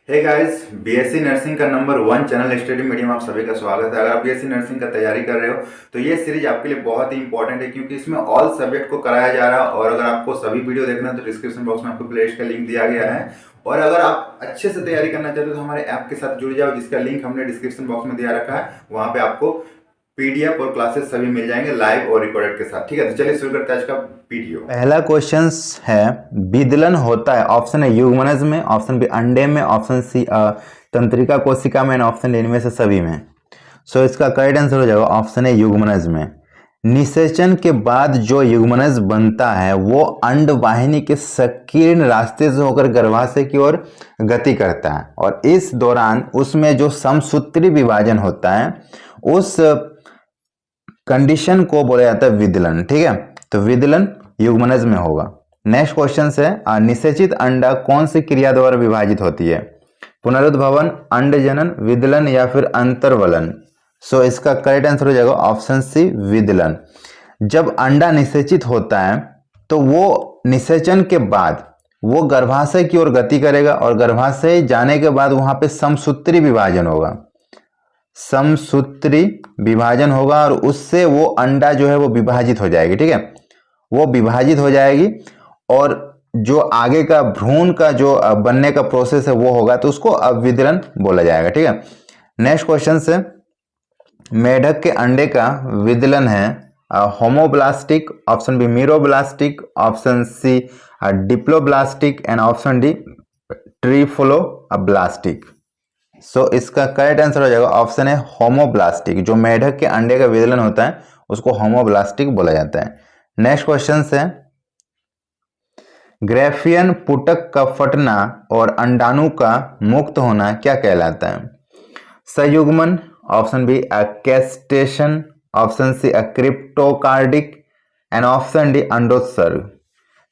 Hey guys, BSc nursing का number 1 channel study medium आप सभी का स्वागत है। अगर आप बीएससी नर्सिंग का तैयारी कर रहे हो तो ये सीरीज आपके लिए बहुत ही इंपॉर्टेंट है, क्योंकि इसमें ऑल सब्जेक्ट को कराया जा रहा है। और अगर आपको सभी वीडियो देखना है तो डिस्क्रिप्शन बॉक्स में आपको प्लेलिस्ट का लिंक दिया गया है। और अगर आप अच्छे से तैयारी करना चाहते हो तो हमारे ऐप के साथ जुड़ जाओ, जिसका लिंक हमने डिस्क्रिप्शन बॉक्स में दिया रखा है। वहाँ पे आपको पीडीएफ और क्लासेस सभी मिल जाएंगे लाइव और रिकॉर्डेड के साथ। ठीक है, तो चलिए शुरू करते हैं आज का वीडियो। पहला क्वेश्चन है विदलन होता है। ऑप्शन है युग्मनज में, ऑप्शन बी अंडे में, ऑप्शन सी तंत्रिका कोशिका में, ऑप्शन डी इनमें से सभी में। सो इसका करेक्ट आंसर हो जाएगा ऑप्शन है युग्मनज में। निषेचन के बाद जो युग्मनज बनता है वो अंड वाहिनी के संकीर्ण रास्ते से होकर गर्भाशय की ओर गति करता है, और इस दौरान उसमें जो समसूत्री विभाजन होता है उस कंडीशन को बोला जाता है विदलन। ठीक है, तो विदलन युग्मनज में होगा। नेक्स्ट क्वेश्चन है निषेचित अंडा कौन सी क्रिया द्वारा विभाजित होती है? पुनरुद्भवन, अंड जनन, विदलन या फिर अंतर्वलन। सो इसका करेक्ट आंसर हो जाएगा ऑप्शन सी विदलन। जब अंडा निषेचित होता है तो वो निषेचन के बाद वो गर्भाशय की ओर गति करेगा, और गर्भाशय जाने के बाद वहां पे समसूत्री विभाजन होगा। समसूत्री विभाजन होगा और उससे वो अंडा जो है वो विभाजित हो जाएगी। ठीक है, वो विभाजित हो जाएगी, और जो आगे का भ्रूण का जो बनने का प्रोसेस है वो होगा, तो उसको विदलन बोला जाएगा। ठीक है, नेक्स्ट क्वेश्चन से मेढक के अंडे का विदलन है homoblastic, option B meroblastic, option C diploblastic and option D triploblastic. So इसका करेक्ट आंसर हो जाएगा ऑप्शन है होमोब्लास्टिक। जो मेढक के अंडे का विदलन होता है उसको होमोब्लास्टिक बोला जाता है। नेक्स्ट क्वेश्चन है ग्रेफियन पुटक का फटना और अंडाणु का मुक्त होना क्या कहलाता है? संयुग्मन, option B castration, option C cryptorchidic and option D अंडोत्सर्ग।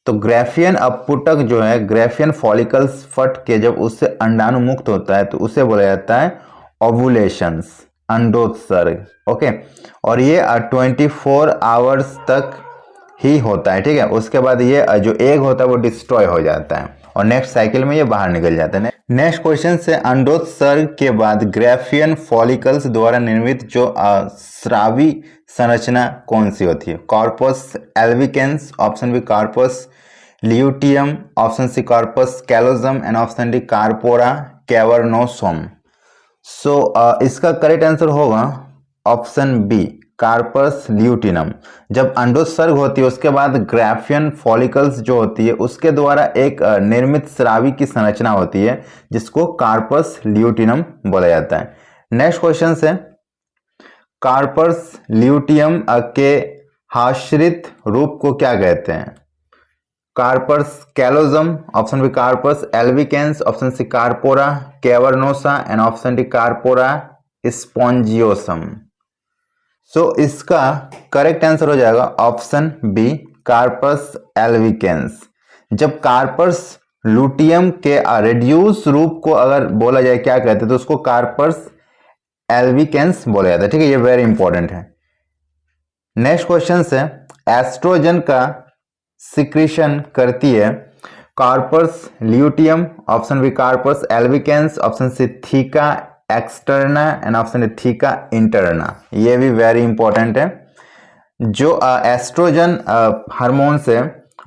तो ग्रेफियन अपपुटक जो है, ग्रेफियन फॉलिकल्स फट के जब उससे अंडाणु मुक्त होता है तो उसे बोला जाता है ओवुलेशंस, अंडोत्सर्ग। ओके, और ये 24 आवर्स तक ही होता है। ठीक है, उसके बाद ये जो एग होता है वो डिस्ट्रॉय हो जाता है और नेक्स्ट साइकिल में ये बाहर निकल जाता है। नेक्स्ट क्वेश्चन से अंडोत्सर्ग के बाद ग्रेफियन फॉलिकल्स द्वारा निर्मित जो स्रावी संरचना कौन सी होती है? Corpus albicans, option B corpus luteum, option C corpus callosum and option D corpora cavernosum. So इसका करेक्ट आंसर होगा ऑप्शन बी कार्पस ल्यूटिनम। जब अंडोत्सर्ग होती है उसके बाद ग्रेफियन फॉलिकल्स जो होती है उसके द्वारा एक निर्मित स्रावी की संरचना होती है जिसको कार्पस ल्यूटिनम बोला जाता है। नेक्स्ट क्वेश्चन है कार्पस ल्यूटियम के आश्रित रूप को क्या कहते हैं? Corpus callosum, option B corpus albicans, option C corpora cavernosa and option D corpora spongiosum. So इसका करेक्ट आंसर हो जाएगा ऑप्शन बी कार्पस एल्विकेंस। जब कार्पस लूटियम के रेड्यूस रूप को अगर बोला जाए क्या कहते हैं तो उसको कार्पस एल्विकेंस बोला जाता है। ठीक है, ये वेरी इंपॉर्टेंट है। नेक्स्ट क्वेश्चन है एस्ट्रोजन का सिक्रीशन करती है corpus luteum, option B corpus albicans, option C theca externa and option theca interna. ये भी वेरी इंपॉर्टेंट है। जो एस्ट्रोजन हार्मोन्स है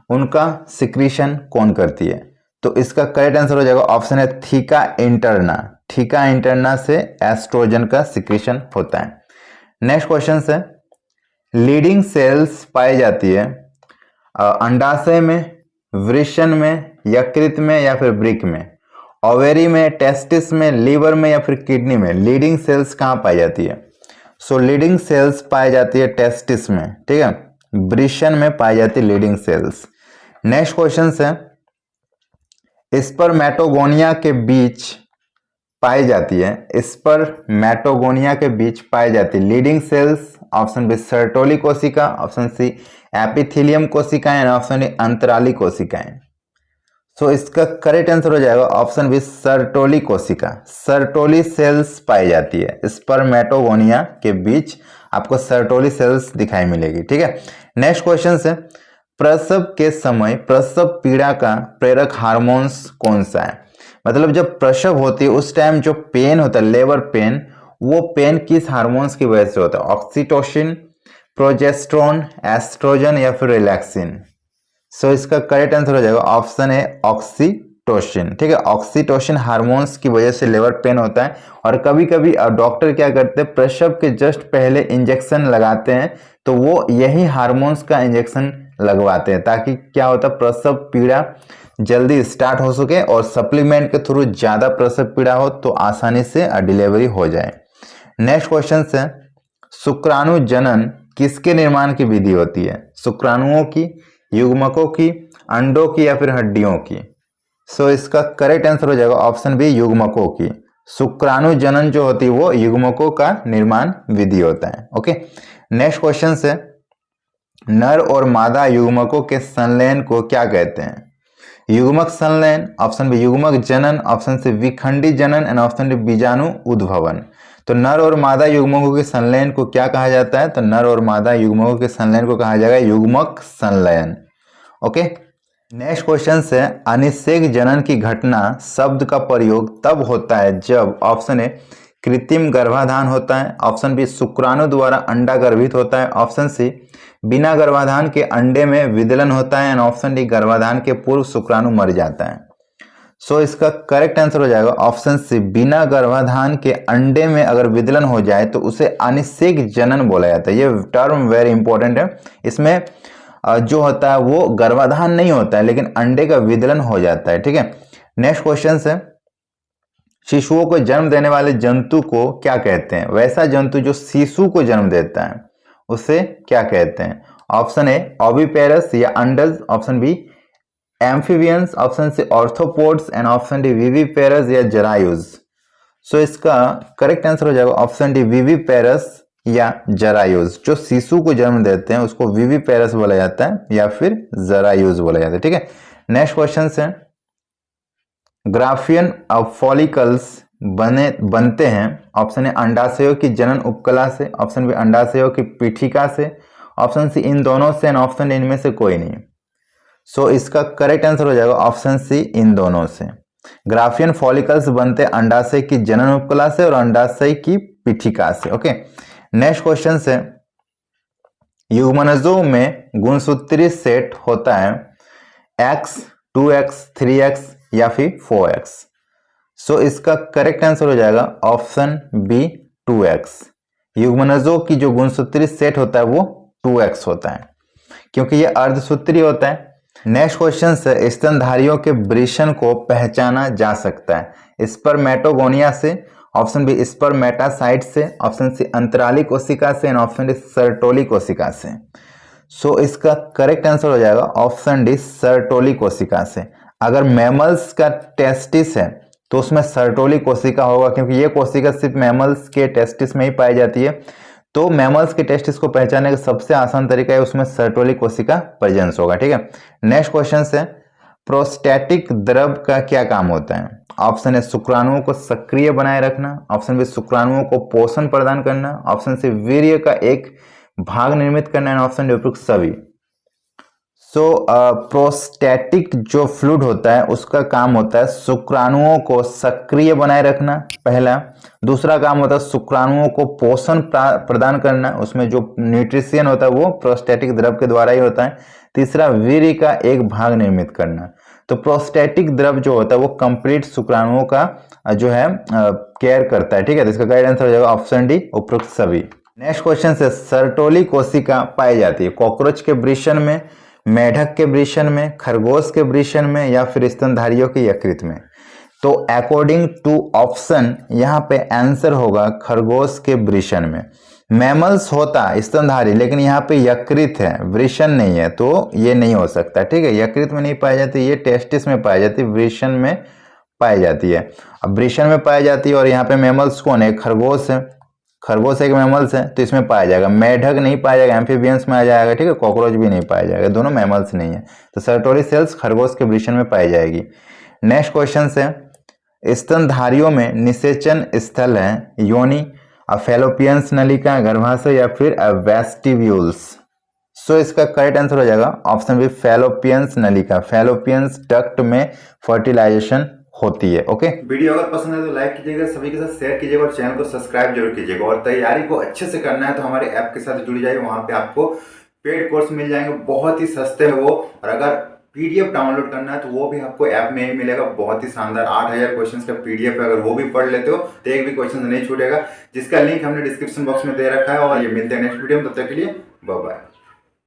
उनका सिक्रीशन कौन करती है? तो इसका करेक्ट आंसर हो जाएगा ऑप्शन है थीका इंटरना। थीका इंटरना से एस्ट्रोजन का सिक्रीशन होता है। नेक्स्ट क्वेश्चन है लीडिंग सेल्स पाई जाती है अंडाशय में, वृषण में, यकृत में या फिर वृक्क में, ओवेरी में, टेस्टिस में, लीवर में या फिर किडनी में। लीडिंग सेल्स कहाँ पाई जाती है? सो लीडिंग सेल्स पाई जाती है टेस्टिस में। ठीक है, वृषण में पाई जाती है लीडिंग सेल्स। नेक्स्ट क्वेश्चन है स्पर्मेटोगोनिया के बीच पाई जाती है, स्पर्मेटोगोनिया के बीच पाई जाती है Leydig cells. Option B Sertoli कोशिका, ऑप्शन सी एपिथेलियम कोशिकाएं, ऑप्शन डी अंतराली कोशिकाएं। सो इसका करेक्ट आंसर हो जाएगा ऑप्शन बी सर्टोली कोशिका। सर्टोली सेल्स पाई जाती है स्पर्मेटोगोनिया के बीच, आपको सर्टोली सेल्स दिखाई मिलेगी। ठीक है, नेक्स्ट क्वेश्चन है प्रसव के समय प्रसव पीड़ा का प्रेरक हार्मोन्स कौन सा है? मतलब जब प्रसव होती है उस टाइम जो पेन होता है, लेबर पेन, वो पेन किस हार्मोन्स की वजह से होता है? ऑक्सीटोसिन, प्रोजेस्टेरोन, एस्ट्रोजन या फिर रिलैक्सिन? सो इसका करेक्ट आंसर हो जाएगा ऑप्शन है ऑक्सीटोसिन। ठीक है, ऑक्सीटोसिन हार्मोन्स की वजह से लेबर पेन होता है। और कभी कभी डॉक्टर क्या करते हैं, प्रसव के जस्ट पहले इंजेक्शन लगाते हैं, तो वो यही हार्मोन्स का इंजेक्शन लगवाते हैं ताकि क्या होता है, प्रसव पीड़ा जल्दी स्टार्ट हो सके और सप्लीमेंट के थ्रू ज्यादा प्रसव पीड़ा हो तो आसानी से डिलीवरी हो जाए। नेक्स्ट क्वेश्चन है, शुक्राणु जनन किसके निर्माण की विधि होती है? शुक्राणुओं की, युग्मकों की, अंडों की या फिर हड्डियों की? सो इसका करेक्ट आंसर हो जाएगा ऑप्शन बी, युग्मकों की। शुक्राणु जनन जो होती है वो युग्मकों का निर्माण विधि होता है। ओके, नेक्स्ट क्वेश्चन है, नर और मादा युग्मकों के संलयन को क्या कहते हैं? युग्मक संलयन, ऑप्शन बी युग्मक जनन, ऑप्शन सी विखंडी जनन एंड ऑप्शन डी बीजाणु उद्भवन। तो नर और मादा युग्मकों के संलयन को क्या कहा जाता है? तो नर और मादा युग्मकों के संलयन को कहा जाएगा युग्मक संलयन। ओके, नेक्स्ट क्वेश्चन है, अनिषेक जनन की घटना शब्द का प्रयोग तब होता है जब ऑप्शन ए कृत्रिम गर्भाधान होता है, ऑप्शन बी शुक्राणु द्वारा अंडा गर्भित होता है, ऑप्शन सी बिना गर्भाधान के अंडे में विदलन होता है एंड ऑप्शन डी गर्भाधान के पूर्व शुक्राणु मर जाता है। सो इसका करेक्ट आंसर हो जाएगा ऑप्शन सी, बिना गर्भाधान के अंडे में अगर विदलन हो जाए तो उसे अनिषेक जनन बोला जाता है। ये टर्म वेरी इंपॉर्टेंट है। इसमें जो होता है वो गर्भाधान नहीं होता है लेकिन अंडे का विदलन हो जाता है। ठीक है, नेक्स्ट क्वेश्चन है, शिशुओं को जन्म देने वाले जंतु को क्या कहते हैं? वैसा जंतु जो शिशु को जन्म देता है उसे क्या कहते हैं? ऑप्शन ए ओविपेरस या अंडज, option B amphibians, option C arthropods and option D viviparous या जरायुज। सो इसका करेक्ट आंसर हो जाएगा ऑप्शन डी विविपेरस या जरायुज। जो शिशु को जन्म देते हैं उसको विविपेरस बोला जाता है या फिर जरायुज बोला जाता है। ठीक है, नेक्स्ट क्वेश्चन है, ग्राफियन फॉलिकल्स बनते हैं, ऑप्शन ए अंडाशयों की जनन उपकला से, ऑप्शन बी अंडाशयों की पीठिका से, ऑप्शन सी इन दोनों से एंड ऑप्शन डी इनमें से कोई नहीं। सो इसका करेक्ट आंसर हो जाएगा ऑप्शन सी, इन दोनों से। ग्राफियन फॉलिकल्स बनते अंडाशय की जनन उपकला से और अंडाशय की पीठिका से। ओके, नेक्स्ट क्वेश्चन है, युग्मनजों में गुणसूत्री सेट होता है x, 2x, 3x या फिर 4x। सो इसका करेक्ट आंसर हो जाएगा ऑप्शन बी, 2x। युग्मनजों की जो गुणसूत्री सेट होता है वो 2x होता है क्योंकि ये अर्धसूत्री होता है। नेक्स्ट क्वेश्चन है, स्तनधारियों के वृषण को पहचाना जा सकता है स्पर्मेटोगोनिया से, ऑप्शन बी स्पर्मेटासाइट से, ऑप्शन सी अंतराली कोशिका से एंड ऑप्शन डी सर्टोली कोशिका से। सो इसका करेक्ट आंसर हो जाएगा ऑप्शन डी, सर्टोली कोशिका से। अगर मैमल्स का टेस्टिस है तो उसमें सर्टोली कोशिका होगा क्योंकि ये कोशिका सिर्फ मैमल्स के टेस्टिस में ही पाई जाती है। तो मैमल्स के टेस्टिस को पहचानने का सबसे आसान तरीका है उसमें सर्टोली कोशिका प्रेजेंस होगा। ठीक है, नेक्स्ट क्वेश्चन है, प्रोस्टैटिक द्रव का क्या काम होता है? ऑप्शन ए शुक्राणुओं को सक्रिय बनाए रखना, ऑप्शन बी शुक्राणुओं को पोषण प्रदान करना, ऑप्शन सी वीर्य का एक भाग निर्मित करना एंड ऑप्शन डी उपयुक्त सभी। सो प्रोस्टैटिक जो फ्लूइड होता है उसका काम होता है शुक्राणुओं को सक्रिय बनाए रखना, पहला। दूसरा काम होता है शुक्राणुओं को पोषण प्रदान करना, उसमें जो न्यूट्रिशन होता है वो प्रोस्टैटिक द्रव के द्वारा ही होता है। तीसरा, वीर्य का एक भाग निर्मित करना। तो प्रोस्टैटिक द्रव जो होता है वो कंप्लीट शुक्राणुओं का जो है केयर करता है। ठीक है, तो इसका करेक्ट आंसर हो जाएगा ऑप्शन डी, उपरोक्त सभी। नेक्स्ट क्वेश्चन से, सर्टोली कोशिका पाई जाती है कॉकरोच के वृषण में, मेढक के वृषण में, खरगोश के वृषण में या फिर स्तनधारियों के यकृत में? तो अकॉर्डिंग टू ऑप्शन यहाँ पे आंसर होगा खरगोश के वृषण में। मैमल्स होता स्तनधारी लेकिन यहाँ पे यकृत है, वृषण नहीं है, तो ये नहीं हो सकता। ठीक है, यकृत में नहीं पाई जाती, ये टेस्टिस में पाई जाती है, वृषण में पाई जाती है। अब वृषण में पाई जाती है और यहाँ पे मैमल्स कौन है? खरगोश है, खरगोश एक मैमल्स है तो इसमें पाया जाएगा। मेढक नहीं पाया जाएगा, एम्फीबियंस में आ जाएगा। ठीक है, कॉकरोच भी नहीं पाया जाएगा, दोनों मैमल्स नहीं है। तो सर्टोली सेल्स खरगोश के वृषण में पाई जाएगी। नेक्स्ट क्वेश्चन है, स्तनधारियों में निषेचन स्थल है योनि, फैलोपियंस नलिका, गर्भाशय या फिर वेस्टिब्यूल्स? सो इसका करेक्ट आंसर हो जाएगा ऑप्शन बी, फैलोपियंस नलिका। फैलोपियंस डक्ट में फर्टिलाइजेशन होती है। ओके, वीडियो अगर पसंद है तो लाइक कीजिएगा, सभी के साथ शेयर कीजिएगा और चैनल को सब्सक्राइब जरूर कीजिएगा। और तैयारी को अच्छे से करना है तो हमारे ऐप के साथ जुड़ जाइए, वहाँ पे आपको पेड कोर्स मिल जाएंगे, बहुत ही सस्ते है वो। और अगर पीडीएफ डाउनलोड करना है तो वो भी आपको ऐप में ही मिलेगा, बहुत ही शानदार 8000 क्वेश्चंस का पीडीएफ है। अगर वो भी पढ़ लेते हो तो एक भी क्वेश्चन नहीं छूटेगा, जिसका लिंक हमने डिस्क्रिप्शन बॉक्स में दे रखा है। और ये मिलते हैं नेक्स्ट वीडियो में, तब तक के लिए बाय बाय।